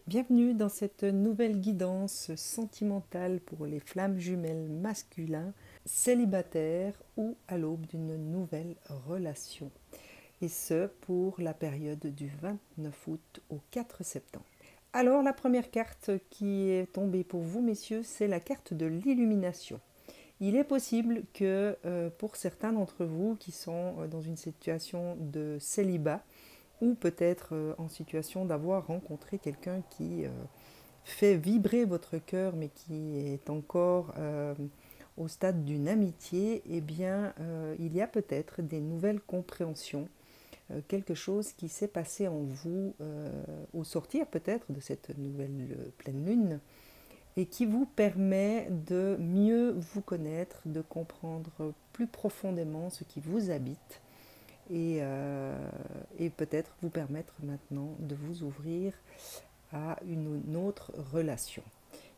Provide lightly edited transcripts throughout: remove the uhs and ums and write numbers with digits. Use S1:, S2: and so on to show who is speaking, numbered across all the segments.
S1: Bienvenue dans cette nouvelle guidance sentimentale pour les flammes jumelles masculins, célibataires ou à l'aube d'une nouvelle relation. Et ce, pour la période du 29 août au 4 septembre. Alors, la première carte qui est tombée pour vous, messieurs, c'est la carte de l'illumination. Il est possible que pour certains d'entre vous qui sont dans une situation de célibat, ou peut-être en situation d'avoir rencontré quelqu'un qui fait vibrer votre cœur, mais qui est encore au stade d'une amitié, eh bien, il y a peut-être des nouvelles compréhensions, quelque chose qui s'est passé en vous au sortir peut-être de cette nouvelle pleine lune, et qui vous permet de mieux vous connaître, de comprendre plus profondément ce qui vous habite, et peut-être vous permettre maintenant de vous ouvrir à une autre relation.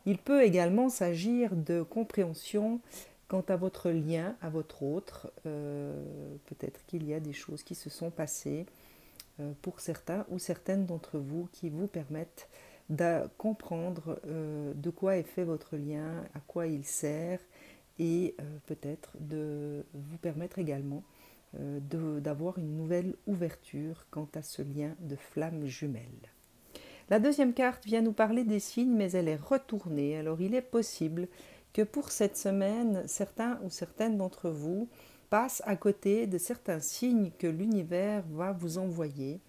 S1: Il peut également s'agir de compréhension quant à votre lien, à votre autre. Peut-être qu'il y a des choses qui se sont passées pour certains ou certaines d'entre vous qui vous permettent de comprendre de quoi est fait votre lien, à quoi il sert, et peut-être de vous permettre également d'avoir une nouvelle ouverture quant à ce lien de flamme jumelle. La deuxième carte vient nous parler des signes, mais elle est retournée. Alors il est possible que pour cette semaine, certains ou certaines d'entre vous passent à côté de certains signes que l'univers va vous envoyer.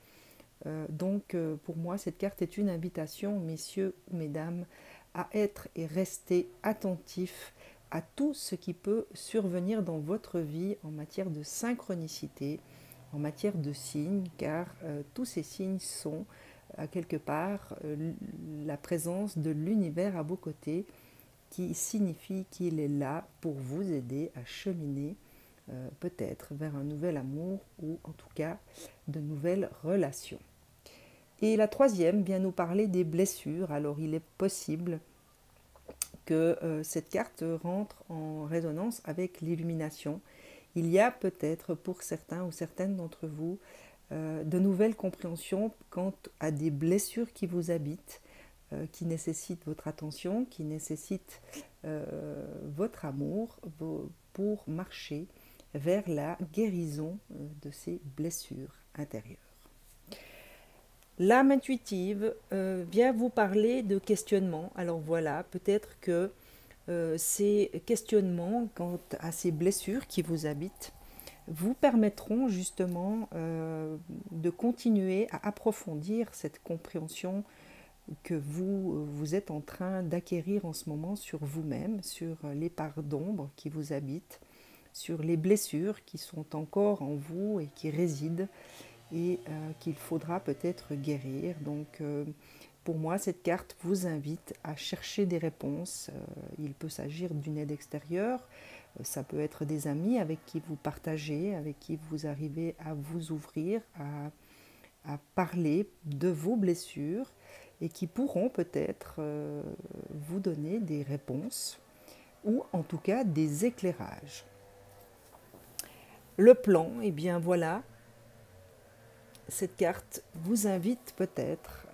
S1: Donc pour moi, cette carte est une invitation, messieurs ou mesdames, à être et rester attentifs à tout ce qui peut survenir dans votre vie en matière de synchronicité, en matière de signes, car tous ces signes sont à quelque part la présence de l'univers à vos côtés, qui signifie qu'il est là pour vous aider à cheminer peut-être vers un nouvel amour ou en tout cas de nouvelles relations. Et la troisième vient nous parler des blessures. Alors il est possible que cette carte rentre en résonance avec l'illumination. Il y a peut-être pour certains ou certaines d'entre vous de nouvelles compréhensions quant à des blessures qui vous habitent, qui nécessitent votre attention, qui nécessitent votre amour pour marcher vers la guérison de ces blessures intérieures. L'âme intuitive vient vous parler de questionnements. Alors voilà, peut-être que ces questionnements quant à ces blessures qui vous habitent vous permettront justement de continuer à approfondir cette compréhension que vous êtes en train d'acquérir en ce moment sur vous-même, sur les parts d'ombre qui vous habitent, sur les blessures qui sont encore en vous et qui résident, et qu'il faudra peut-être guérir. Donc pour moi, cette carte vous invite à chercher des réponses. Il peut s'agir d'une aide extérieure, ça peut être des amis avec qui vous partagez, avec qui vous arrivez à vous ouvrir, à parler de vos blessures, et qui pourront peut-être vous donner des réponses ou en tout cas des éclairages. Le plan, eh bien voilà, cette carte vous invite peut-être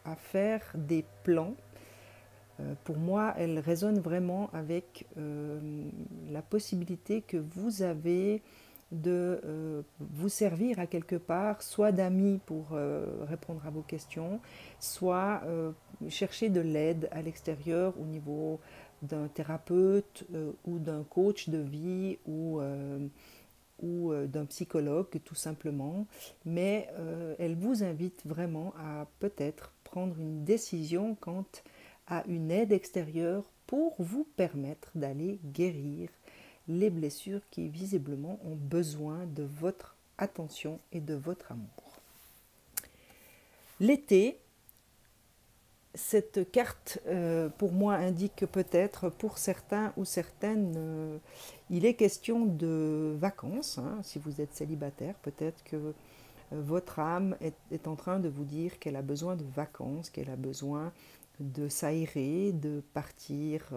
S1: à faire des plans. Pour moi, elle résonne vraiment avec la possibilité que vous avez de vous servir à quelque part, soit d'amis pour répondre à vos questions, soit chercher de l'aide à l'extérieur au niveau d'un thérapeute ou d'un coach de vie ou d'un psychologue tout simplement, mais elle vous invite vraiment à peut-être prendre une décision quant à une aide extérieure pour vous permettre d'aller guérir les blessures qui visiblement ont besoin de votre attention et de votre amour. L'été, cette carte pour moi indique que peut-être pour certains ou certaines, il est question de vacances. Hein. Si vous êtes célibataire, peut-être que votre âme est en train de vous dire qu'elle a besoin de vacances, qu'elle a besoin de s'aérer, de partir,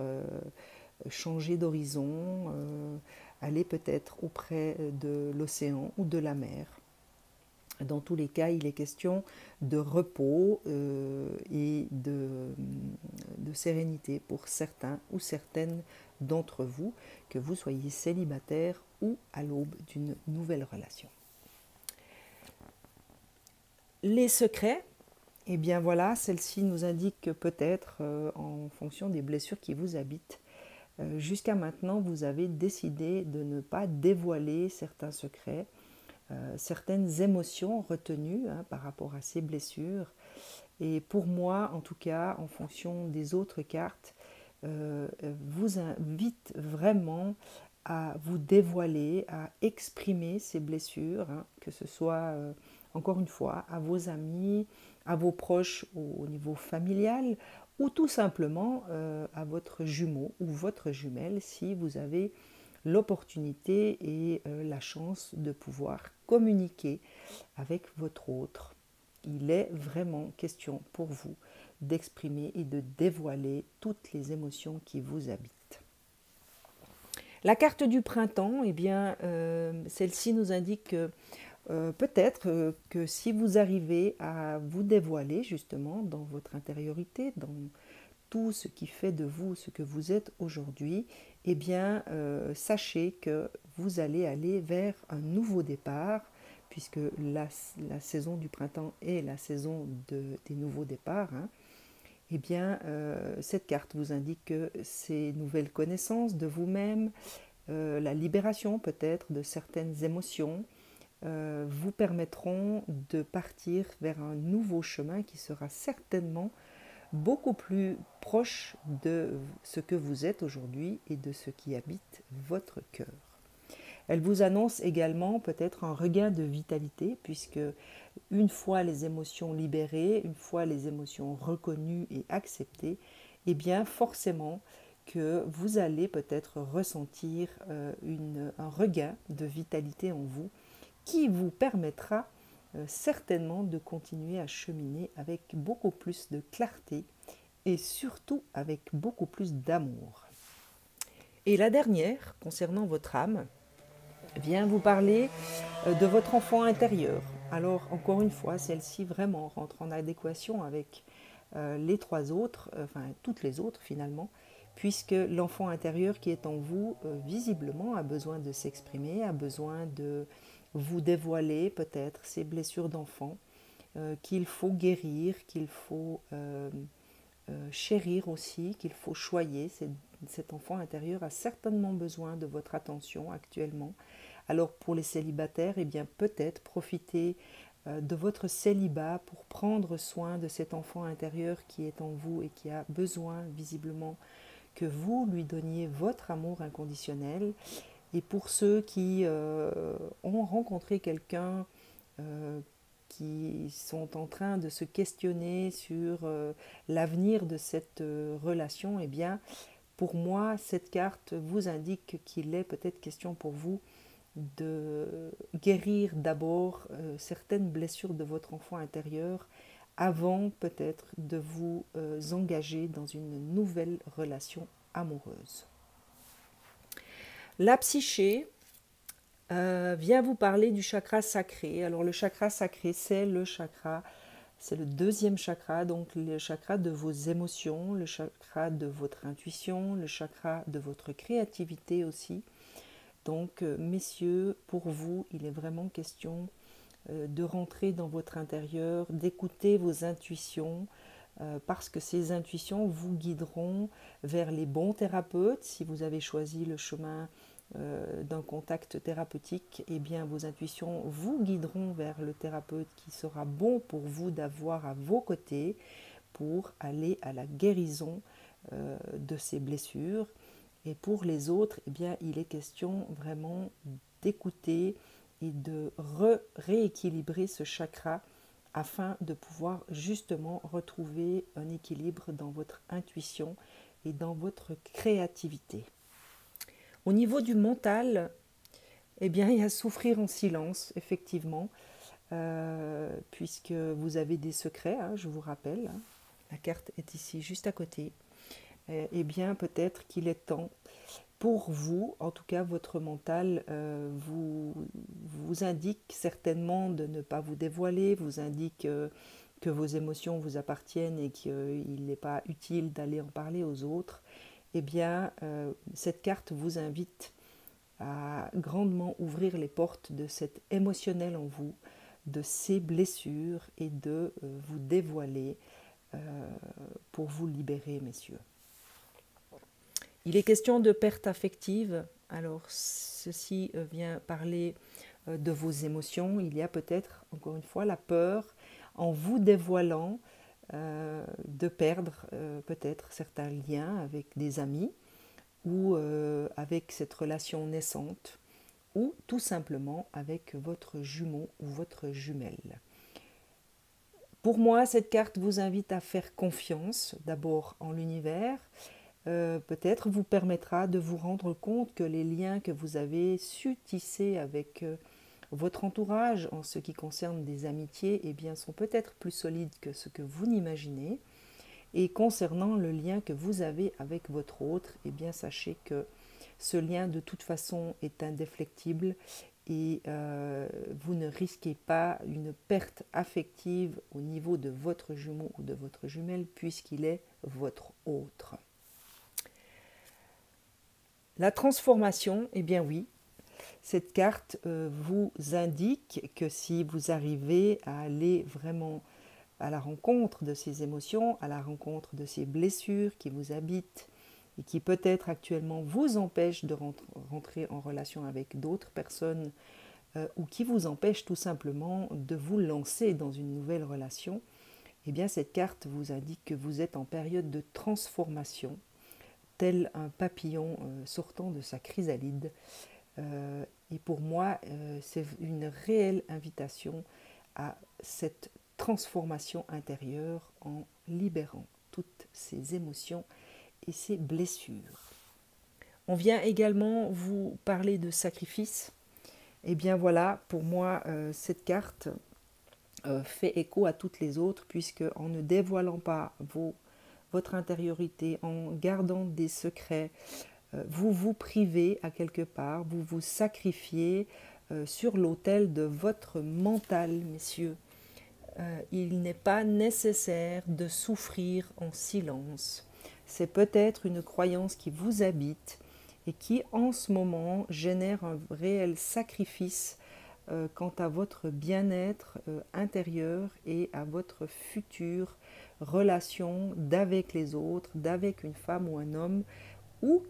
S1: changer d'horizon, aller peut-être auprès de l'océan ou de la mer. Dans tous les cas, il est question de repos et de sérénité pour certains ou certaines d'entre vous, que vous soyez célibataire ou à l'aube d'une nouvelle relation. Les secrets, eh bien voilà, celle-ci nous indique que peut-être, en fonction des blessures qui vous habitent, jusqu'à maintenant, vous avez décidé de ne pas dévoiler certains secrets, certaines émotions retenues par rapport à ces blessures. Et pour moi, en tout cas, en fonction des autres cartes, vous invite vraiment à vous dévoiler, à exprimer ces blessures, que ce soit, encore une fois, à vos amis, à vos proches au niveau familial, ou tout simplement à votre jumeau ou votre jumelle si vous avez l'opportunité et la chance de pouvoir communiquer avec votre autre. Il est vraiment question pour vous d'exprimer et de dévoiler toutes les émotions qui vous habitent. La carte du printemps, eh bien, celle-ci nous indique que peut-être que si vous arrivez à vous dévoiler justement dans votre intériorité, dans tout ce qui fait de vous ce que vous êtes aujourd'hui, eh bien, sachez que vous allez aller vers un nouveau départ, puisque la saison du printemps est la saison des nouveaux départs. Eh bien, cette carte vous indique que ces nouvelles connaissances de vous-même, la libération peut-être de certaines émotions, vous permettront de partir vers un nouveau chemin qui sera certainement beaucoup plus proche de ce que vous êtes aujourd'hui et de ce qui habite votre cœur. Elle vous annonce également peut-être un regain de vitalité, puisque une fois les émotions libérées, une fois les émotions reconnues et acceptées, eh bien forcément que vous allez peut-être ressentir un regain de vitalité en vous qui vous permettra certainement de continuer à cheminer avec beaucoup plus de clarté et surtout avec beaucoup plus d'amour. Et la dernière, concernant votre âme, vient vous parler de votre enfant intérieur. Alors, encore une fois, celle-ci vraiment rentre en adéquation avec les trois autres, enfin toutes les autres finalement, puisque l'enfant intérieur qui est en vous, visiblement, a besoin de s'exprimer, a besoin de vous dévoiler peut-être ses blessures d'enfant, qu'il faut guérir, qu'il faut chérir aussi, qu'il faut choyer. Cet enfant intérieur a certainement besoin de votre attention actuellement. Alors pour les célibataires, eh bien peut-être profiter de votre célibat pour prendre soin de cet enfant intérieur qui est en vous et qui a besoin visiblement que vous lui donniez votre amour inconditionnel. Et pour ceux qui ont rencontré quelqu'un qui sont en train de se questionner sur l'avenir de cette relation, eh bien, pour moi, cette carte vous indique qu'il est peut-être question pour vous de guérir d'abord certaines blessures de votre enfant intérieur avant peut-être de vous engager dans une nouvelle relation amoureuse. La psyché vient vous parler du chakra sacré. Alors le chakra sacré, c'est le deuxième chakra, donc le chakra de vos émotions, le chakra de votre intuition, le chakra de votre créativité aussi. Donc messieurs, pour vous, il est vraiment question de rentrer dans votre intérieur, d'écouter vos intuitions, parce que ces intuitions vous guideront vers les bons thérapeutes. Si vous avez choisi le chemin d'un contact thérapeutique, eh bien vos intuitions vous guideront vers le thérapeute qui sera bon pour vous d'avoir à vos côtés pour aller à la guérison de ces blessures. Et pour les autres, eh bien, il est question vraiment d'écouter et de rééquilibrer ce chakra afin de pouvoir justement retrouver un équilibre dans votre intuition et dans votre créativité. Au niveau du mental, eh bien, il y a souffrir en silence, effectivement, puisque vous avez des secrets, je vous rappelle, la carte est ici juste à côté. Eh bien, peut-être qu'il est temps pour vous, en tout cas, votre mental vous indique certainement de ne pas vous dévoiler, vous indique que vos émotions vous appartiennent et qu'il n'est pas utile d'aller en parler aux autres. Eh bien, cette carte vous invite à grandement ouvrir les portes de cet émotionnel en vous, de ces blessures et de vous dévoiler pour vous libérer, messieurs. Il est question de perte affective. Alors, ceci vient parler de vos émotions. Il y a peut-être, encore une fois, la peur en vous dévoilant de perdre peut-être certains liens avec des amis ou avec cette relation naissante ou tout simplement avec votre jumeau ou votre jumelle. Pour moi, cette carte vous invite à faire confiance d'abord en l'univers. Peut-être vous permettra de vous rendre compte que les liens que vous avez su tisser avec votre entourage en ce qui concerne des amitiés eh bien, sont peut-être plus solides que ce que vous n'imaginez. Et concernant le lien que vous avez avec votre autre, eh bien, sachez que ce lien de toute façon est indéflectible et vous ne risquez pas une perte affective au niveau de votre jumeau ou de votre jumelle puisqu'il est votre autre. La transformation, eh bien oui, cette carte vous indique que si vous arrivez à aller vraiment à la rencontre de ces émotions, à la rencontre de ces blessures qui vous habitent et qui peut-être actuellement vous empêchent de rentrer en relation avec d'autres personnes ou qui vous empêchent tout simplement de vous lancer dans une nouvelle relation, eh bien cette carte vous indique que vous êtes en période de transformation, tel un papillon sortant de sa chrysalide. Et pour moi, c'est une réelle invitation à cette transformation intérieure en libérant toutes ces émotions et ces blessures. On vient également vous parler de sacrifice. Et bien voilà, pour moi, cette carte fait écho à toutes les autres, puisque en ne dévoilant pas votre intériorité, en gardant des secrets, vous vous privez à quelque part, vous vous sacrifiez sur l'autel de votre mental, messieurs. Il n'est pas nécessaire de souffrir en silence. C'est peut-être une croyance qui vous habite et qui en ce moment génère un réel sacrifice quant à votre bien-être intérieur et à votre future relation d'avec les autres, d'avec une femme ou un homme ou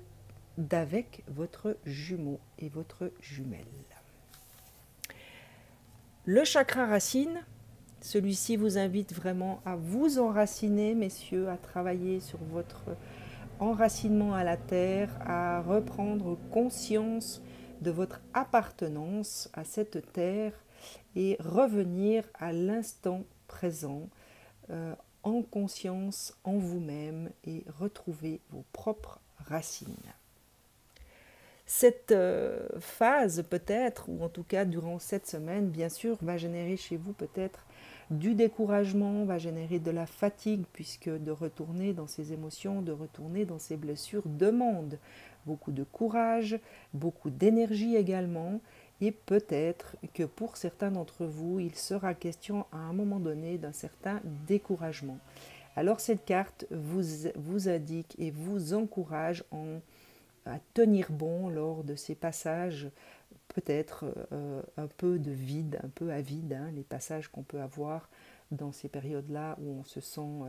S1: d'avec votre jumeau et votre jumelle. Le chakra racine, celui-ci vous invite vraiment à vous enraciner, messieurs, à travailler sur votre enracinement à la terre, à reprendre conscience de votre appartenance à cette terre et revenir à l'instant présent en conscience en vous-même et retrouver vos propres racines. Cette phase peut-être, ou en tout cas durant cette semaine, bien sûr, va générer chez vous peut-être du découragement, va générer de la fatigue, puisque de retourner dans ces émotions, de retourner dans ces blessures demande beaucoup de courage, beaucoup d'énergie également, et peut-être que pour certains d'entre vous, il sera question à un moment donné d'un certain découragement. Alors cette carte vous indique et vous encourage à tenir bon lors de ces passages, peut-être un peu de vide, un peu à vide, hein, les passages qu'on peut avoir dans ces périodes-là où on se sent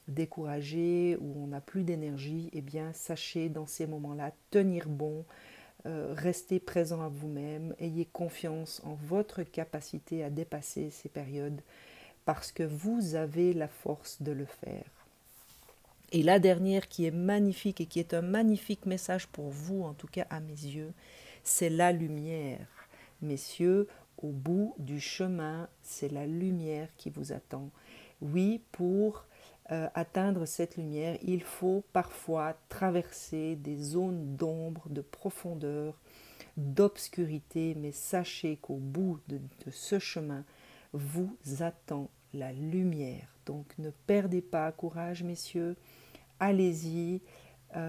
S1: découragé, où on n'a plus d'énergie. Eh bien, sachez dans ces moments-là tenir bon, restez présent à vous-même, ayez confiance en votre capacité à dépasser ces périodes parce que vous avez la force de le faire. Et la dernière qui est magnifique et qui est un magnifique message pour vous, en tout cas à mes yeux, c'est la lumière. Messieurs, au bout du chemin, c'est la lumière qui vous attend. Oui, pour atteindre cette lumière, il faut parfois traverser des zones d'ombre, de profondeur, d'obscurité, mais sachez qu'au bout de ce chemin, vous attend la lumière. Donc ne perdez pas courage, messieurs. Allez-y,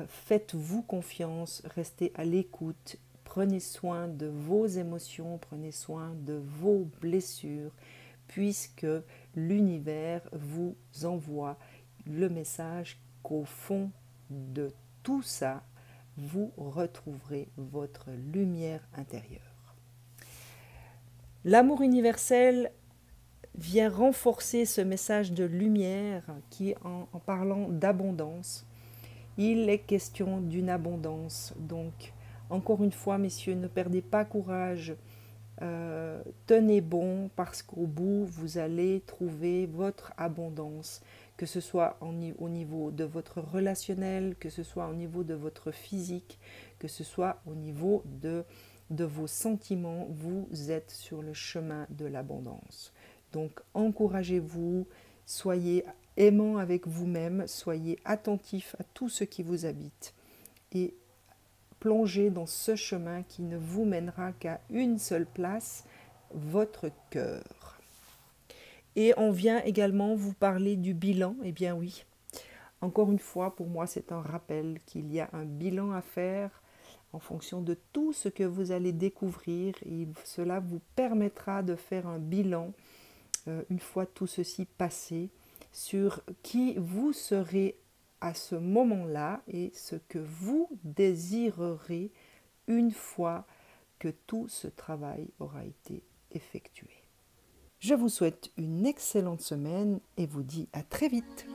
S1: Faites-vous confiance, restez à l'écoute, prenez soin de vos émotions, prenez soin de vos blessures, puisque l'univers vous envoie le message qu'au fond de tout ça, vous retrouverez votre lumière intérieure. L'amour universel vient renforcer ce message de lumière qui, en parlant d'abondance, il est question d'une abondance. Donc, encore une fois, messieurs, ne perdez pas courage. Tenez bon parce qu'au bout, vous allez trouver votre abondance, que ce soit au niveau de votre relationnel, que ce soit au niveau de votre physique, que ce soit au niveau de vos sentiments. Vous êtes sur le chemin de l'abondance. Donc, encouragez-vous, soyez aimant avec vous-même, soyez attentif à tout ce qui vous habite et plongez dans ce chemin qui ne vous mènera qu'à une seule place, votre cœur. Et on vient également vous parler du bilan. Eh bien oui, encore une fois, pour moi, c'est un rappel qu'il y a un bilan à faire en fonction de tout ce que vous allez découvrir. Et cela vous permettra de faire un bilan, une fois tout ceci passé, sur qui vous serez à ce moment-là et ce que vous désirerez une fois que tout ce travail aura été effectué. Je vous souhaite une excellente semaine et vous dis à très vite.